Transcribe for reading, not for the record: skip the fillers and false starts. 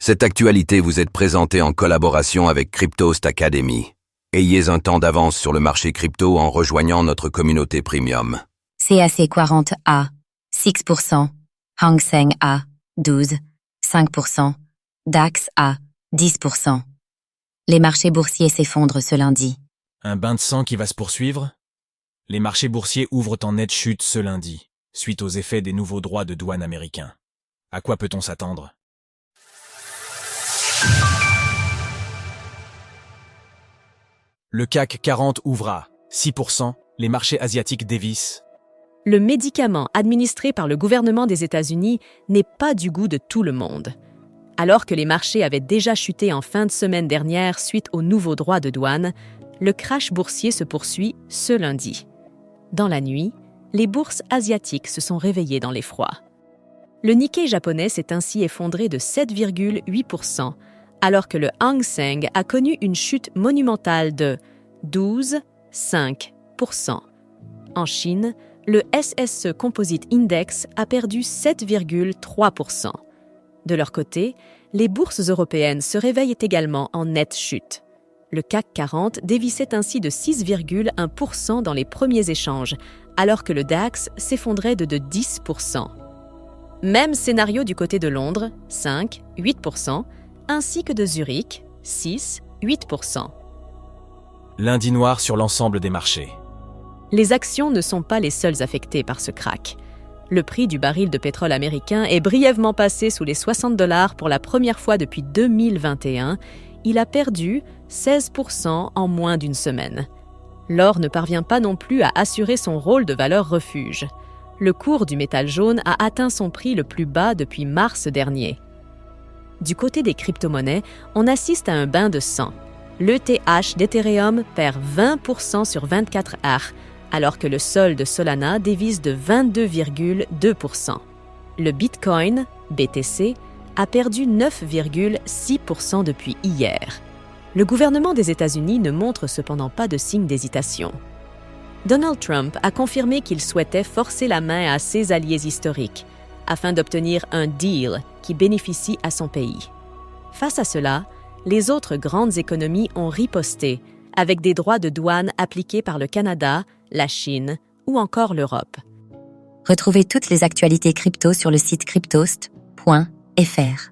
Cette actualité vous est présentée en collaboration avec Cryptost Academy. Ayez un temps d'avance sur le marché crypto en rejoignant notre communauté premium. CAC 40 à 6%, Hang Seng à 12, 5%, DAX à 10%. Les marchés boursiers s'effondrent ce lundi. Un bain de sang qui va se poursuivre? Les marchés boursiers ouvrent en nette chute ce lundi, suite aux effets des nouveaux droits de douane américains. À quoi peut-on s'attendre? Le CAC 40 ouvre à 6%, les marchés asiatiques dévissent. Le médicament administré par le gouvernement des États-Unis n'est pas du goût de tout le monde. Alors que les marchés avaient déjà chuté en fin de semaine dernière suite aux nouveaux droits de douane, le crash boursier se poursuit ce lundi. Dans la nuit, les bourses asiatiques se sont réveillées dans l'effroi. Le Nikkei japonais s'est ainsi effondré de 7,8%, alors que le Hang Seng a connu une chute monumentale de 12,5%. En Chine, le SSE Composite Index a perdu 7,3%. De leur côté, les bourses européennes se réveillent également en nette chute. Le CAC 40 dévissait ainsi de 6,1% dans les premiers échanges, alors que le DAX s'effondrait de 10%. Même scénario du côté de Londres, 5,8%, ainsi que de Zurich, 6,8%. Lundi noir sur l'ensemble des marchés. Les actions ne sont pas les seules affectées par ce krach. Le prix du baril de pétrole américain est brièvement passé sous les $60 pour la première fois depuis 2021. Il a perdu 16% en moins d'une semaine. L'or ne parvient pas non plus à assurer son rôle de valeur refuge. Le cours du métal jaune a atteint son prix le plus bas depuis mars dernier. Du côté des crypto-monnaies, on assiste à un bain de sang. L'ETH d'Ethereum perd 20% sur 24 heures, alors que le sol de Solana dévisse de 22,2%. Le Bitcoin, BTC, a perdu 9,6% depuis hier. Le gouvernement des États-Unis ne montre cependant pas de signe d'hésitation. Donald Trump a confirmé qu'il souhaitait forcer la main à ses alliés historiques, afin d'obtenir un deal qui bénéficie à son pays. Face à cela, les autres grandes économies ont riposté, avec des droits de douane appliqués par le Canada, la Chine ou encore l'Europe. Retrouvez toutes les actualités crypto sur le site cryptost.fr.